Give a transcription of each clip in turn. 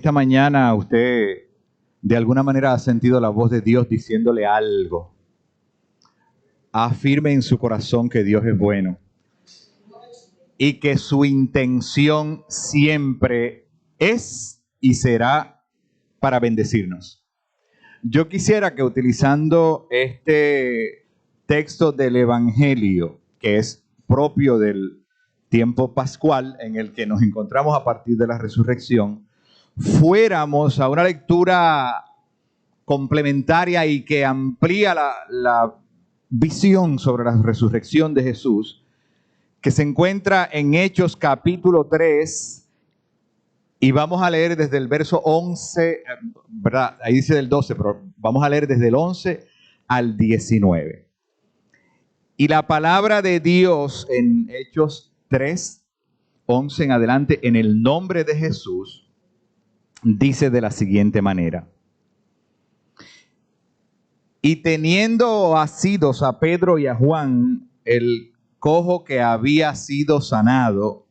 Esta mañana usted de alguna manera ha sentido la voz de Dios diciéndole algo. Afirme en su corazón que Dios es bueno y que su intención siempre es y será para bendecirnos. Yo quisiera que utilizando este texto del Evangelio, que es propio del tiempo pascual en el que nos encontramos a partir de la resurrección, fuéramos a una lectura complementaria y que amplía la visión sobre la resurrección de Jesús, que se encuentra en Hechos capítulo 3, y vamos a leer desde el verso 11, ¿verdad? Ahí dice del 12, pero vamos a leer desde el 11 al 19. Y la palabra de Dios en Hechos 3, 11 en adelante, en el nombre de Jesús, dice de la siguiente manera: y teniendo asidos a Pedro y a Juan, el cojo que había sido sanado,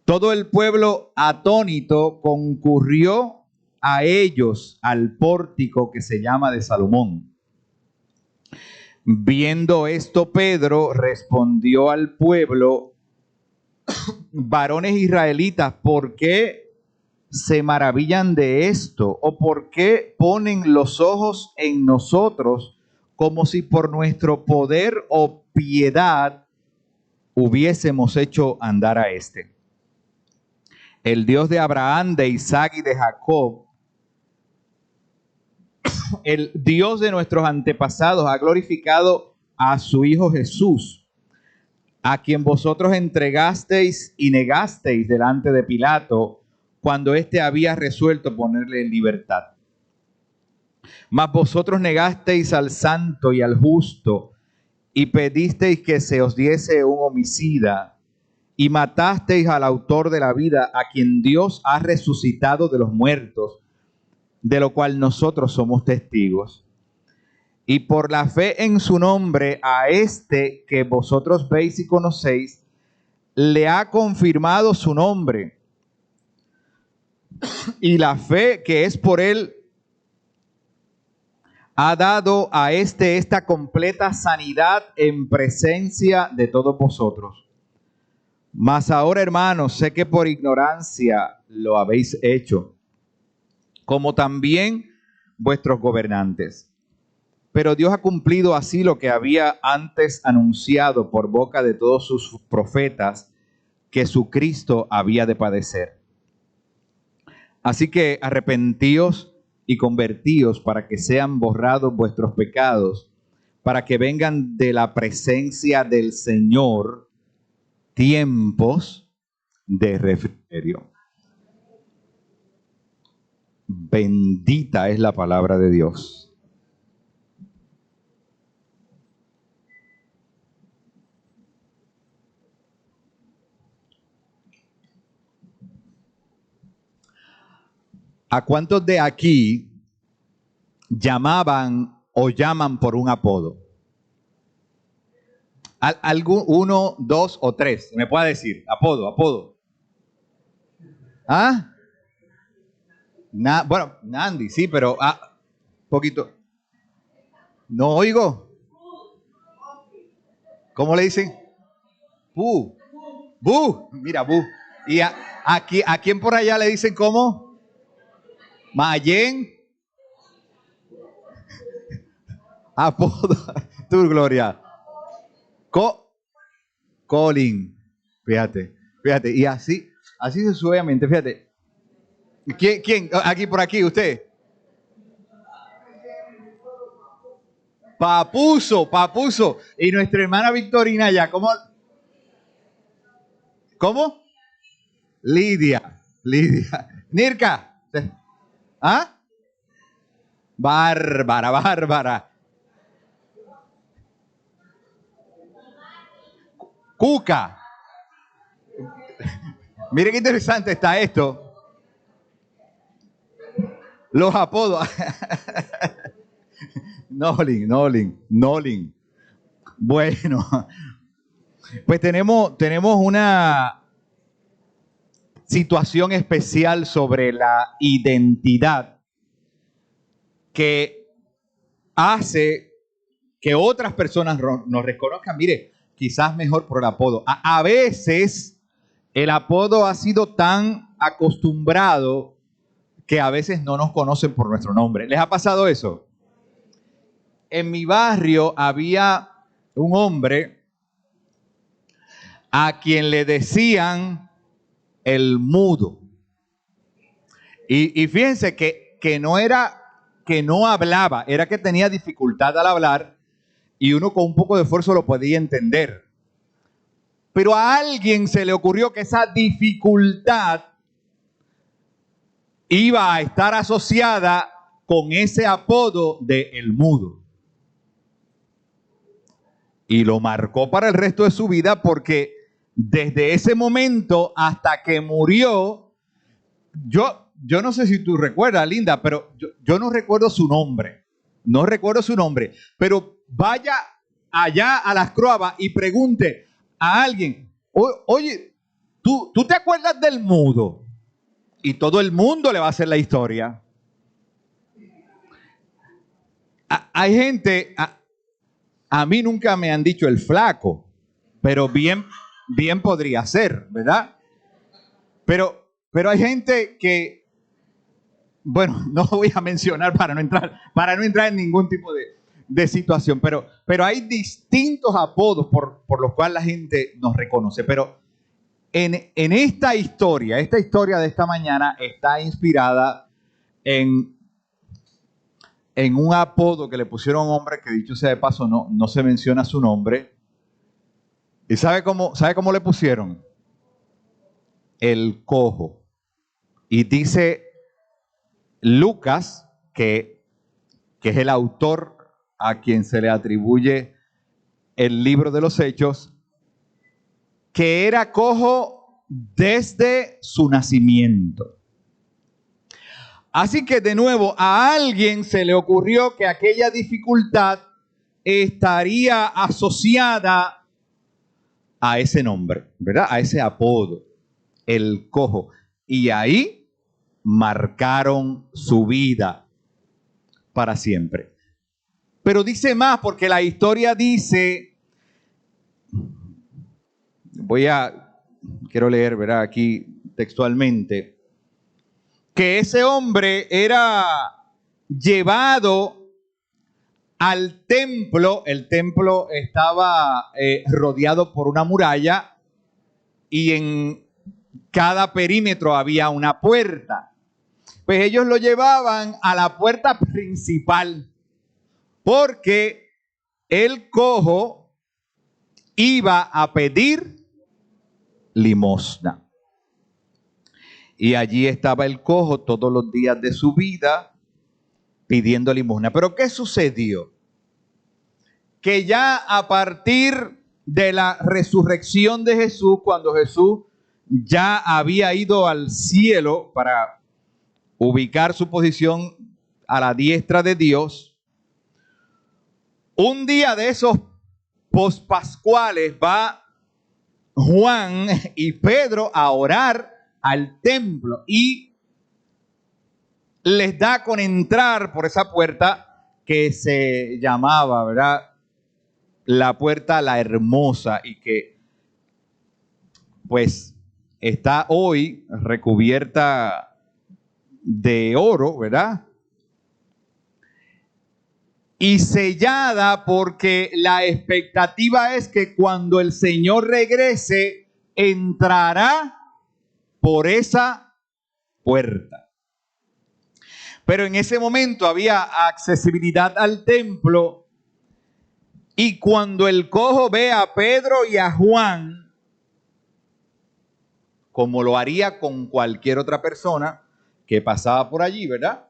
todo el pueblo atónito concurrió a ellos al pórtico que se llama de Salomón. Viendo esto, Pedro respondió al pueblo: varones israelitas, ¿por qué se maravillan de esto? ¿O por qué ponen los ojos en nosotros como si por nuestro poder o piedad hubiésemos hecho andar a este? El Dios de Abraham, de Isaac y de Jacob, el Dios de nuestros antepasados, ha glorificado a su Hijo Jesús, a quien vosotros entregasteis y negasteis delante de Pilato, cuando éste había resuelto ponerle en libertad. Mas vosotros negasteis al santo y al justo, y pedisteis que se os diese un homicida, y matasteis al autor de la vida, a quien Dios ha resucitado de los muertos, de lo cual nosotros somos testigos. Y por la fe en su nombre, a este que vosotros veis y conocéis, le ha confirmado su nombre. Y la fe que es por él ha dado a esta completa sanidad en presencia de todos vosotros. Mas ahora, hermanos, sé que por ignorancia lo habéis hecho, como también vuestros gobernantes. Pero Dios ha cumplido así lo que había antes anunciado por boca de todos sus profetas, que su Cristo había de padecer. Así que arrepentíos y convertíos para que sean borrados vuestros pecados, para que vengan de la presencia del Señor tiempos de refrigerio. Bendita es la palabra de Dios. ¿A cuántos de aquí llamaban o llaman por un apodo? ¿Algún uno, dos o tres? ¿Me puede decir? Apodo. ¿Ah? Bueno, Nandi, sí, pero poquito. No oigo. ¿Cómo le dicen? Bu. Bu. Mira, Bu. ¿Y a quién por allá le dicen cómo? Mayen. Apodo. Tu Gloria. Colin. Fíjate. Y así sucesivamente, fíjate. ¿Quién? Aquí, por aquí, usted. Papuso. Y nuestra hermana Victorina ya, ¿cómo? Lidia. Nirka. ¿Ah? Bárbara. Cuca. Mire qué interesante está esto. Los apodos. Nolin. Bueno, pues tenemos situación especial sobre la identidad que hace que otras personas nos reconozcan, mire, quizás mejor por el apodo. A veces el apodo ha sido tan acostumbrado que a veces no nos conocen por nuestro nombre. ¿Les ha pasado eso? En mi barrio había un hombre a quien le decían el mudo. Y fíjense que no era que no hablaba, era que tenía dificultad al hablar y uno con un poco de esfuerzo lo podía entender. Pero a alguien se le ocurrió que esa dificultad iba a estar asociada con ese apodo de el mudo. Y lo marcó para el resto de su vida porque desde ese momento hasta que murió, yo no sé si tú recuerdas, Linda, pero yo no recuerdo su nombre. No recuerdo su nombre. Pero vaya allá a las Croabas y pregunte a alguien, oye, ¿tú te acuerdas del mudo? Y todo el mundo le va a hacer la historia. Hay gente, a mí nunca me han dicho el flaco, pero bien podría ser, ¿verdad? Pero hay gente que, bueno, no voy a mencionar para no entrar en ningún tipo de situación, pero hay distintos apodos por los cuales la gente nos reconoce. Pero en esta historia de esta mañana está inspirada en un apodo que le pusieron a un hombre que, dicho sea de paso, no se menciona su nombre. ¿Y sabe cómo le pusieron? El cojo. Y dice Lucas, que es el autor a quien se le atribuye el libro de los Hechos, que era cojo desde su nacimiento. Así que de nuevo a alguien se le ocurrió que aquella dificultad estaría asociada a ese nombre, ¿verdad? A ese apodo, el cojo. Y ahí marcaron su vida para siempre. Pero dice más, porque la historia dice, quiero leer, ¿verdad? Aquí textualmente, que ese hombre era llevado al templo. El templo estaba rodeado por una muralla y en cada perímetro había una puerta. Pues ellos lo llevaban a la puerta principal porque el cojo iba a pedir limosna. Y allí estaba el cojo todos los días de su vida pidiendo limosna. Pero ¿qué sucedió? Que ya a partir de la resurrección de Jesús, cuando Jesús ya había ido al cielo para ubicar su posición a la diestra de Dios, un día de esos pospascuales va Juan y Pedro a orar al templo y les da con entrar por esa puerta que se llamaba, ¿verdad?, la puerta La Hermosa, y que pues está hoy recubierta de oro, ¿verdad? Y sellada, porque la expectativa es que cuando el Señor regrese, entrará por esa puerta. Pero en ese momento había accesibilidad al templo, y cuando el cojo ve a Pedro y a Juan, como lo haría con cualquier otra persona que pasaba por allí, ¿verdad?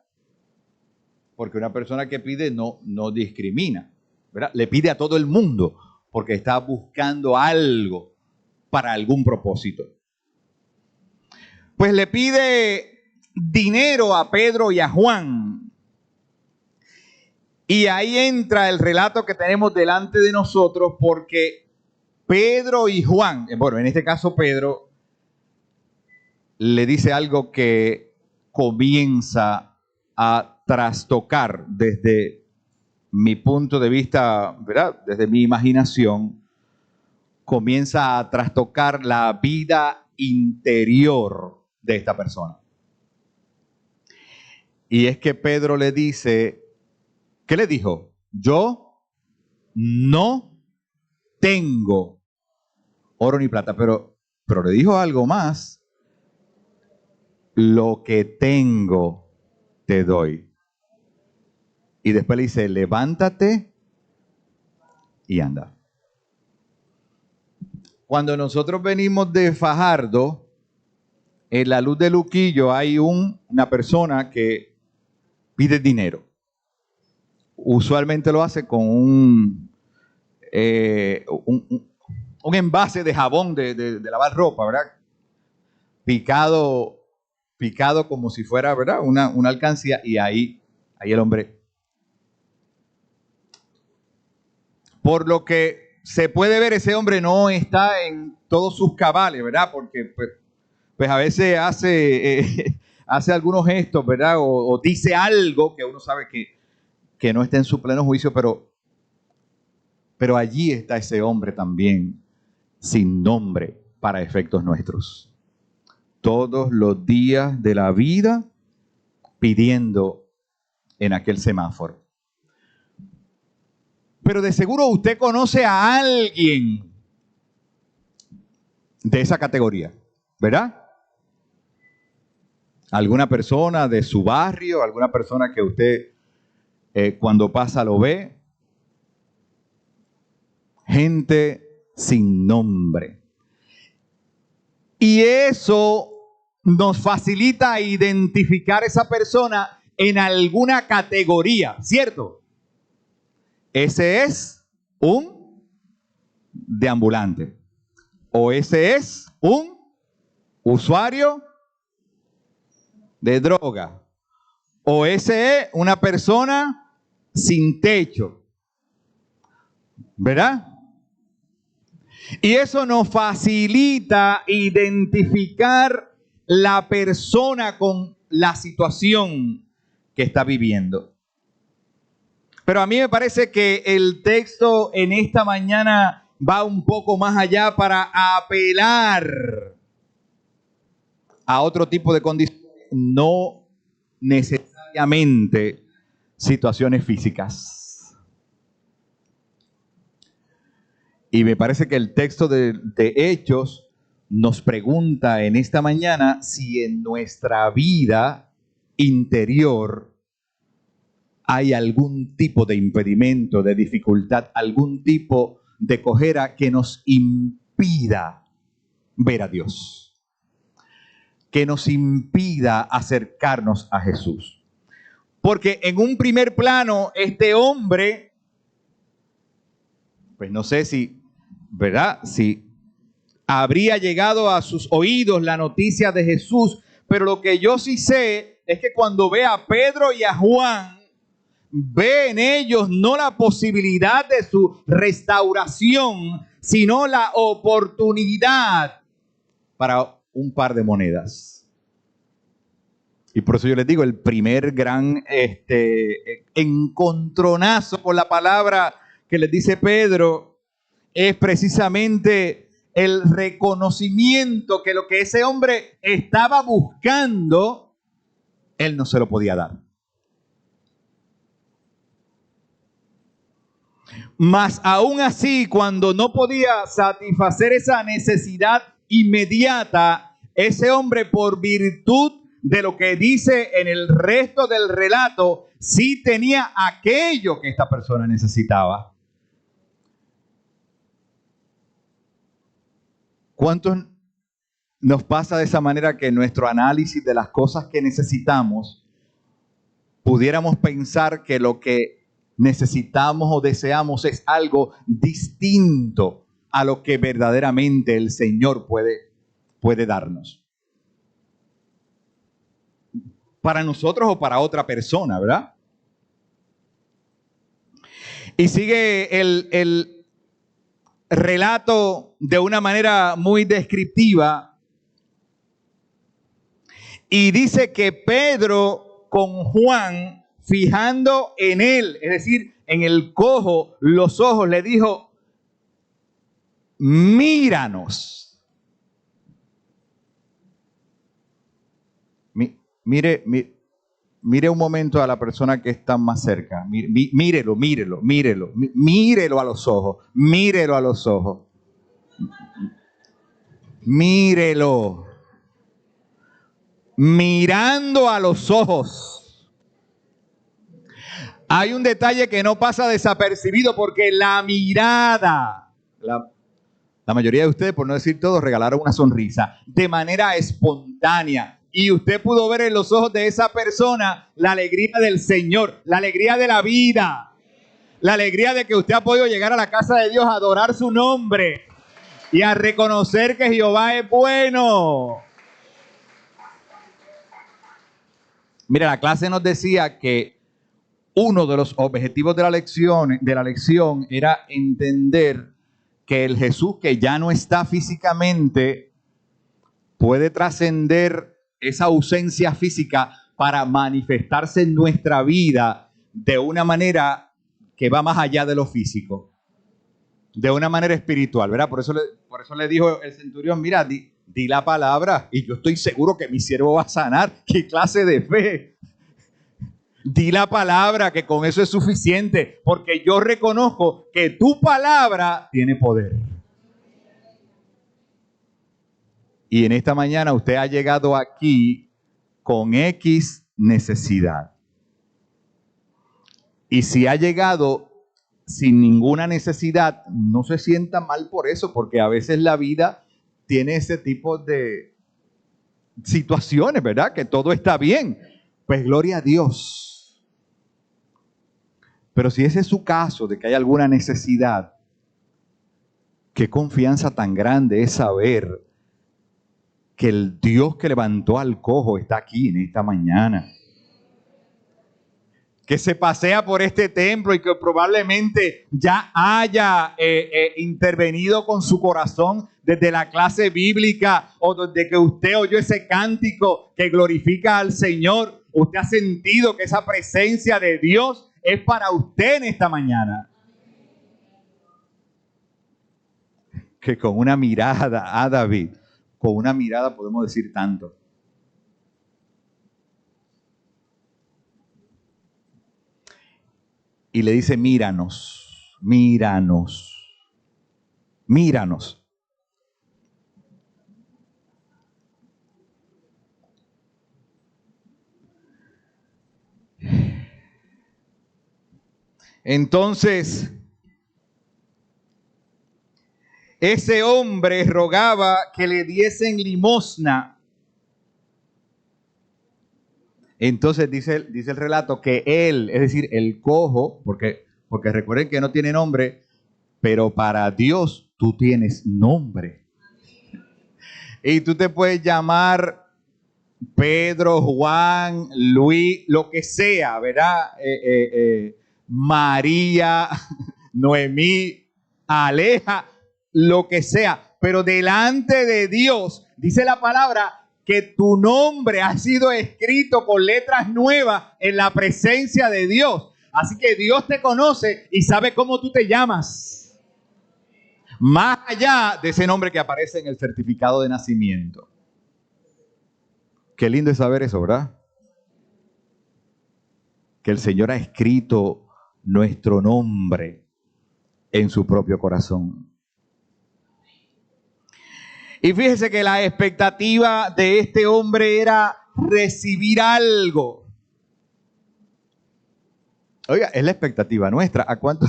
Porque una persona que pide no discrimina, ¿verdad? Le pide a todo el mundo porque está buscando algo para algún propósito. Pues le pide dinero a Pedro y a Juan. Y ahí entra el relato que tenemos delante de nosotros, porque Pedro y Juan, bueno, en este caso Pedro, le dice algo que comienza a trastocar desde mi punto de vista, ¿verdad? Desde mi imaginación, comienza a trastocar la vida interior de esta persona. Y es que Pedro le dice, ¿qué le dijo? Yo no tengo oro ni plata, pero le dijo algo más. Lo que tengo te doy. Y después le dice, levántate y anda. Cuando nosotros venimos de Fajardo, en la Luz de Luquillo hay una persona que pide dinero. Usualmente lo hace con un envase de jabón de lavar ropa, ¿verdad? Picado como si fuera, ¿verdad? Una alcancía, y ahí el hombre. Por lo que se puede ver, ese hombre no está en todos sus cabales, ¿verdad? Porque pues a veces hace algunos gestos, ¿verdad? O dice algo que uno sabe que no está en su pleno juicio, pero allí está ese hombre también, sin nombre para efectos nuestros. Todos los días de la vida pidiendo en aquel semáforo. Pero de seguro usted conoce a alguien de esa categoría, ¿verdad? Alguna persona de su barrio, alguna persona que usted cuando pasa lo ve. Gente sin nombre. Y eso nos facilita identificar a esa persona en alguna categoría, ¿cierto? Ese es un deambulante. O ese es un usuario de droga. O ese es una persona sin techo. ¿Verdad? Y eso nos facilita identificar la persona con la situación que está viviendo. Pero a mí me parece que el texto en esta mañana va un poco más allá para apelar a otro tipo de condiciones, no necesariamente situaciones físicas. Y me parece que el texto de Hechos nos pregunta en esta mañana si en nuestra vida interior hay algún tipo de impedimento, de dificultad, algún tipo de cojera que nos impida ver a Dios, que nos impida acercarnos a Jesús. Porque en un primer plano, este hombre, pues no sé si, ¿verdad? Si habría llegado a sus oídos la noticia de Jesús, pero lo que yo sí sé es que cuando ve a Pedro y a Juan, ve en ellos no la posibilidad de su restauración, sino la oportunidad para un par de monedas. Y por eso yo les digo, el primer gran encontronazo con la palabra que les dice Pedro es precisamente el reconocimiento que lo que ese hombre estaba buscando, él no se lo podía dar. Mas aún así, cuando no podía satisfacer esa necesidad inmediata, ese hombre, por virtud de lo que dice en el resto del relato, sí tenía aquello que esta persona necesitaba. ¿Cuántos nos pasa de esa manera que en nuestro análisis de las cosas que necesitamos pudiéramos pensar que lo que necesitamos o deseamos es algo distinto a lo que verdaderamente el Señor puede darnos? Para nosotros o para otra persona, ¿verdad? Y sigue el relato de una manera muy descriptiva. Y dice que Pedro con Juan, fijando en él, es decir, en el cojo, los ojos, le dijo, míranos. Mire un momento a la persona que está más cerca. Mírelo a los ojos. Mírelo a los ojos. Mírelo. Mirando a los ojos. Hay un detalle que no pasa desapercibido porque la mirada, la mayoría de ustedes, por no decir todos, regalaron una sonrisa de manera espontánea. Y usted pudo ver en los ojos de esa persona la alegría del Señor, la alegría de la vida, la alegría de que usted ha podido llegar a la casa de Dios a adorar su nombre y a reconocer que Jehová es bueno. Mira, la clase nos decía que uno de los objetivos de la lección era entender que el Jesús que ya no está físicamente puede trascender esa ausencia física para manifestarse en nuestra vida de una manera que va más allá de lo físico, de una manera espiritual, ¿verdad? Por eso le dijo el centurión, mira, di la palabra y yo estoy seguro que mi siervo va a sanar. ¿Qué clase de fe? Di la palabra, que con eso es suficiente, porque yo reconozco que tu palabra tiene poder. Y en esta mañana usted ha llegado aquí con X necesidad. Y si ha llegado sin ninguna necesidad, no se sienta mal por eso, porque a veces la vida tiene ese tipo de situaciones, ¿verdad? Que todo está bien. Pues gloria a Dios. Pero si ese es su caso, de que hay alguna necesidad, qué confianza tan grande es saber que el Dios que levantó al cojo está aquí en esta mañana. Que se pasea por este templo y que probablemente ya haya intervenido con su corazón desde la clase bíblica o desde que usted oyó ese cántico que glorifica al Señor. Usted ha sentido que esa presencia de Dios es para usted en esta mañana. Que con una mirada, David, con una mirada podemos decir tanto. Y le dice, míranos. Entonces, ese hombre rogaba que le diesen limosna. Entonces dice el relato que él, es decir, el cojo, porque recuerden que no tiene nombre, pero para Dios tú tienes nombre. Y tú te puedes llamar Pedro, Juan, Luis, lo que sea, ¿verdad? María, Noemí, Aleja, lo que sea. Pero delante de Dios, dice la palabra, que tu nombre ha sido escrito con letras nuevas en la presencia de Dios. Así que Dios te conoce y sabe cómo tú te llamas. Más allá de ese nombre que aparece en el certificado de nacimiento. Qué lindo es saber eso, ¿verdad? Que el Señor ha escrito nuestro nombre en su propio corazón. Y fíjese que la expectativa de este hombre era recibir algo. Oiga, es la expectativa nuestra. ¿A cuánto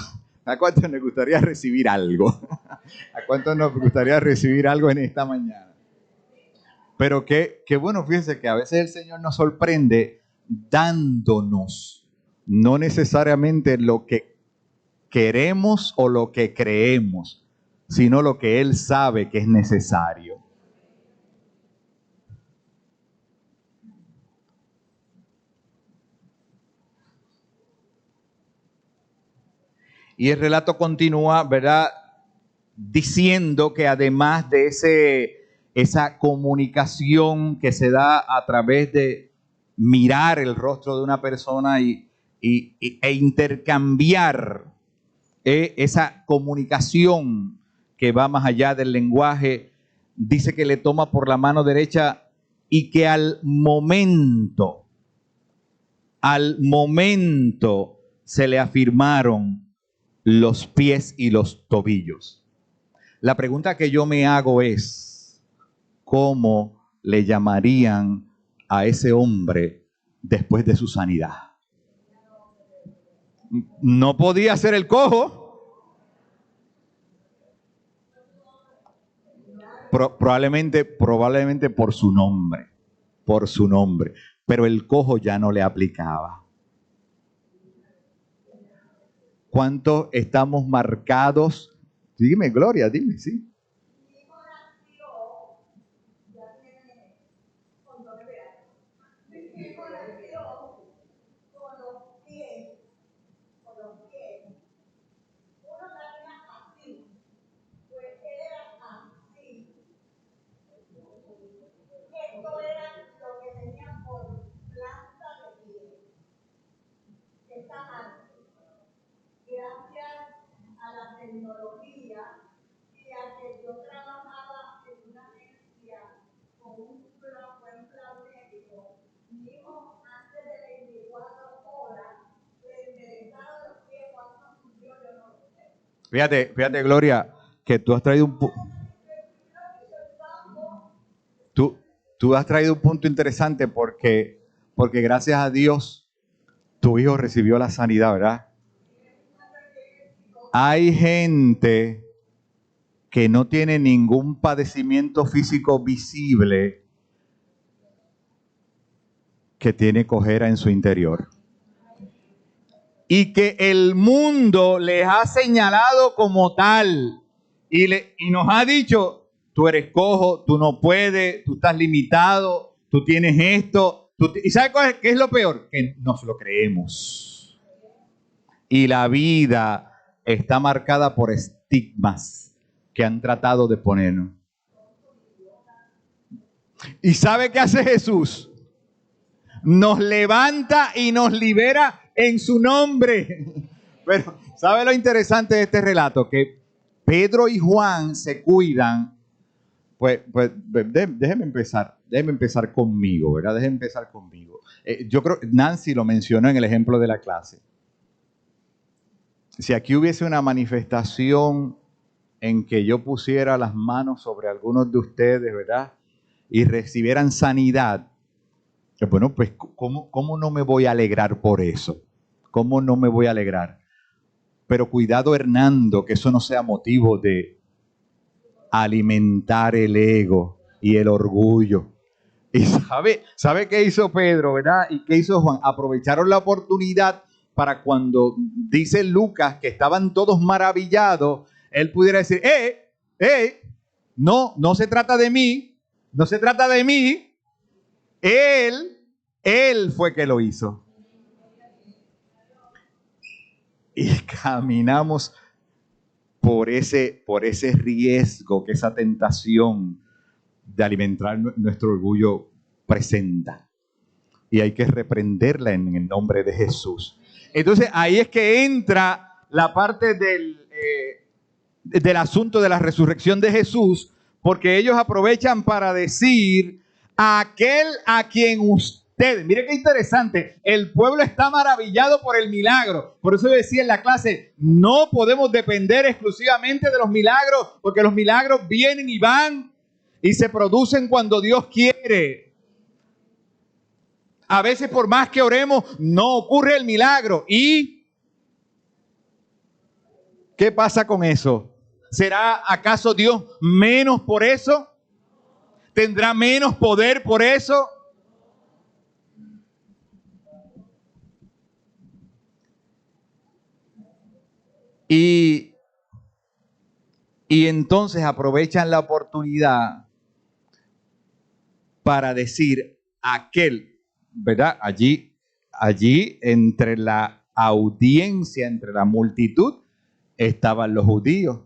nos gustaría recibir algo? ¿A cuánto nos gustaría recibir algo en esta mañana? Pero qué bueno, fíjese que a veces el Señor nos sorprende dándonos, no necesariamente lo que queremos o lo que creemos, sino lo que Él sabe que es necesario. Y el relato continúa, ¿verdad? Diciendo que además de esa comunicación que se da a través de mirar el rostro de una persona e intercambiar esa comunicación que va más allá del lenguaje. Dice que le toma por la mano derecha y que al momento se le afirmaron los pies y los tobillos. La pregunta que yo me hago es, ¿cómo le llamarían a ese hombre después de su sanidad? No podía ser el cojo. Probablemente por su nombre, pero el cojo ya no le aplicaba. ¿Cuántos estamos marcados? Dime, Gloria, dime, sí. Fíjate, Gloria, que tú has traído tú has traído un punto interesante porque gracias a Dios tu hijo recibió la sanidad, ¿verdad? Hay gente que no tiene ningún padecimiento físico visible que tiene cojera en su interior. Y que el mundo les ha señalado como tal y nos ha dicho, tú eres cojo, tú no puedes, tú estás limitado, tú tienes esto. ¿Y sabes qué es lo peor? Que nos lo creemos. Y la vida está marcada por estigmas que han tratado de ponernos. ¿Y sabe qué hace Jesús? Nos levanta y nos libera en su nombre. Pero, ¿sabe lo interesante de este relato? Que Pedro y Juan se cuidan. Pues déjeme empezar conmigo, ¿verdad? Déjeme empezar conmigo. Yo creo que Nancy lo mencionó en el ejemplo de la clase. Si aquí hubiese una manifestación en que yo pusiera las manos sobre algunos de ustedes, ¿verdad? Y recibieran sanidad. Bueno, pues, ¿cómo no me voy a alegrar por eso? ¿Cómo no me voy a alegrar? Pero cuidado, Hernando, que eso no sea motivo de alimentar el ego y el orgullo. ¿Y sabe qué hizo Pedro, verdad? ¿Y qué hizo Juan? Aprovecharon la oportunidad para cuando dice Lucas que estaban todos maravillados, él pudiera decir, no se trata de mí, no se trata de mí. Él fue que lo hizo. Y caminamos por ese riesgo que esa tentación de alimentar nuestro orgullo presenta. Y hay que reprenderla en el nombre de Jesús. Entonces ahí es que entra la parte del asunto de la resurrección de Jesús, porque ellos aprovechan para decir, aquel a quien ustedes, mire qué interesante, el pueblo está maravillado por el milagro. Por eso yo decía en la clase, no podemos depender exclusivamente de los milagros, porque los milagros vienen y van y se producen cuando Dios quiere. A veces por más que oremos, no ocurre el milagro. ¿Y qué pasa con eso? ¿Será acaso Dios menos por eso? ¿Tendrá menos poder por eso? Y entonces aprovechan la oportunidad para decir aquel, ¿verdad? Allí entre la audiencia, entre la multitud, estaban los judíos.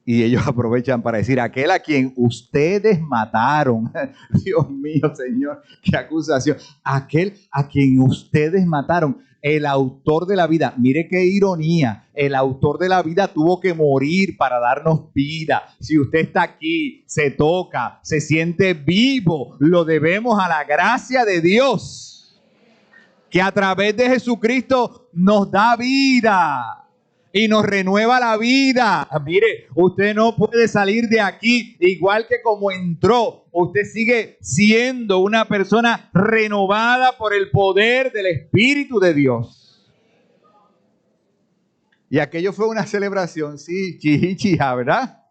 Y ellos aprovechan para decir, aquel a quien ustedes mataron. Dios mío, Señor, qué acusación. Aquel a quien ustedes mataron, el autor de la vida. Mire qué ironía. El autor de la vida tuvo que morir para darnos vida. Si usted está aquí, se toca, se siente vivo, lo debemos a la gracia de Dios, que a través de Jesucristo nos da vida y nos renueva la vida. Mire, usted no puede salir de aquí igual que como entró. Usted sigue siendo una persona renovada por el poder del Espíritu de Dios. Y aquello fue una celebración, sí, chichija, ¿verdad?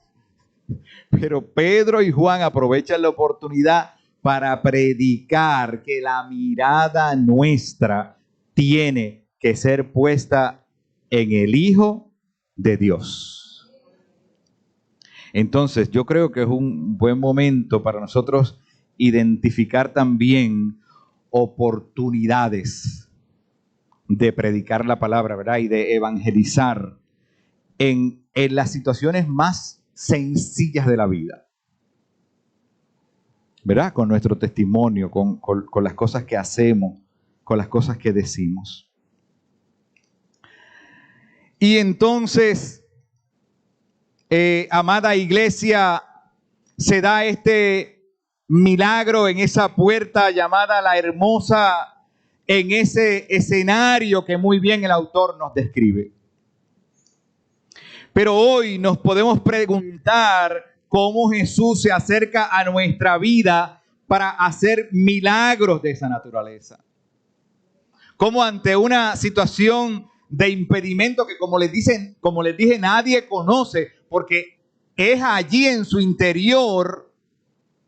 Pero Pedro y Juan aprovechan la oportunidad para predicar que la mirada nuestra tiene que ser puesta en el Hijo de Dios. Entonces, yo creo que es un buen momento para nosotros identificar también oportunidades de predicar la palabra, ¿verdad? Y de evangelizar en las situaciones más sencillas de la vida, ¿verdad? Con nuestro testimonio, con las cosas que hacemos, con las cosas que decimos. Y entonces, amada iglesia, se da este milagro en esa puerta llamada La Hermosa, en ese escenario que muy bien el autor nos describe. Pero hoy nos podemos preguntar cómo Jesús se acerca a nuestra vida para hacer milagros de esa naturaleza. Cómo ante una situación de impedimento que como les dije, nadie conoce, porque es allí en su interior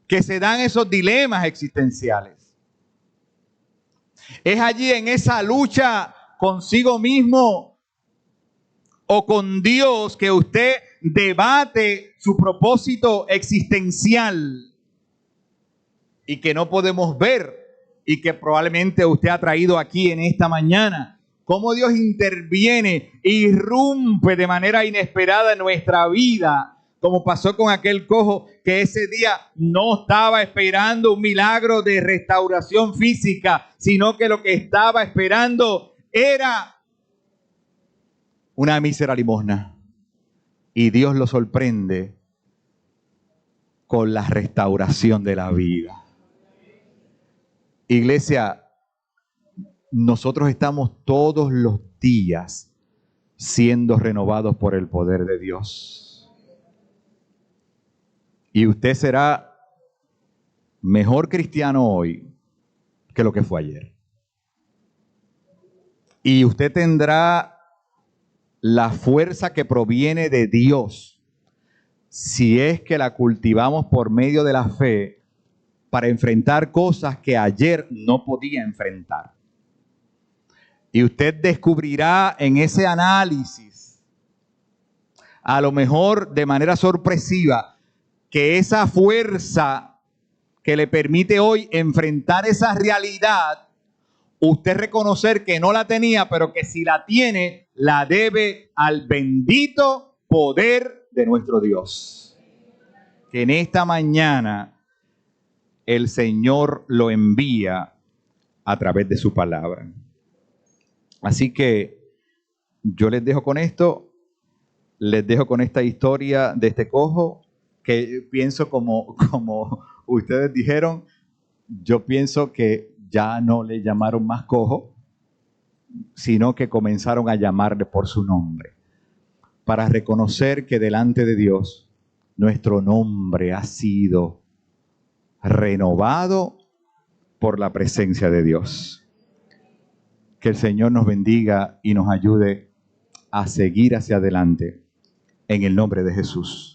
que se dan esos dilemas existenciales. Es allí en esa lucha consigo mismo o con Dios que usted debate su propósito existencial y que no podemos ver y que probablemente usted ha traído aquí en esta mañana. Cómo Dios interviene e irrumpe de manera inesperada en nuestra vida, como pasó con aquel cojo que ese día no estaba esperando un milagro de restauración física, sino que lo que estaba esperando era una mísera limosna. Y Dios lo sorprende con la restauración de la vida. Iglesia, nosotros estamos todos los días siendo renovados por el poder de Dios. Y usted será mejor cristiano hoy que lo que fue ayer. Y usted tendrá la fuerza que proviene de Dios, si es que la cultivamos por medio de la fe, para enfrentar cosas que ayer no podía enfrentar. Y usted descubrirá en ese análisis, a lo mejor de manera sorpresiva, que esa fuerza que le permite hoy enfrentar esa realidad, usted reconocer que no la tenía, pero que si la tiene, la debe al bendito poder de nuestro Dios. Que en esta mañana el Señor lo envía a través de su palabra. Así que yo les dejo con esto, les dejo con esta historia de este cojo, que pienso como ustedes dijeron, yo pienso que ya no le llamaron más cojo, sino que comenzaron a llamarle por su nombre, para reconocer que delante de Dios nuestro nombre ha sido renovado por la presencia de Dios. Que el Señor nos bendiga y nos ayude a seguir hacia adelante en el nombre de Jesús.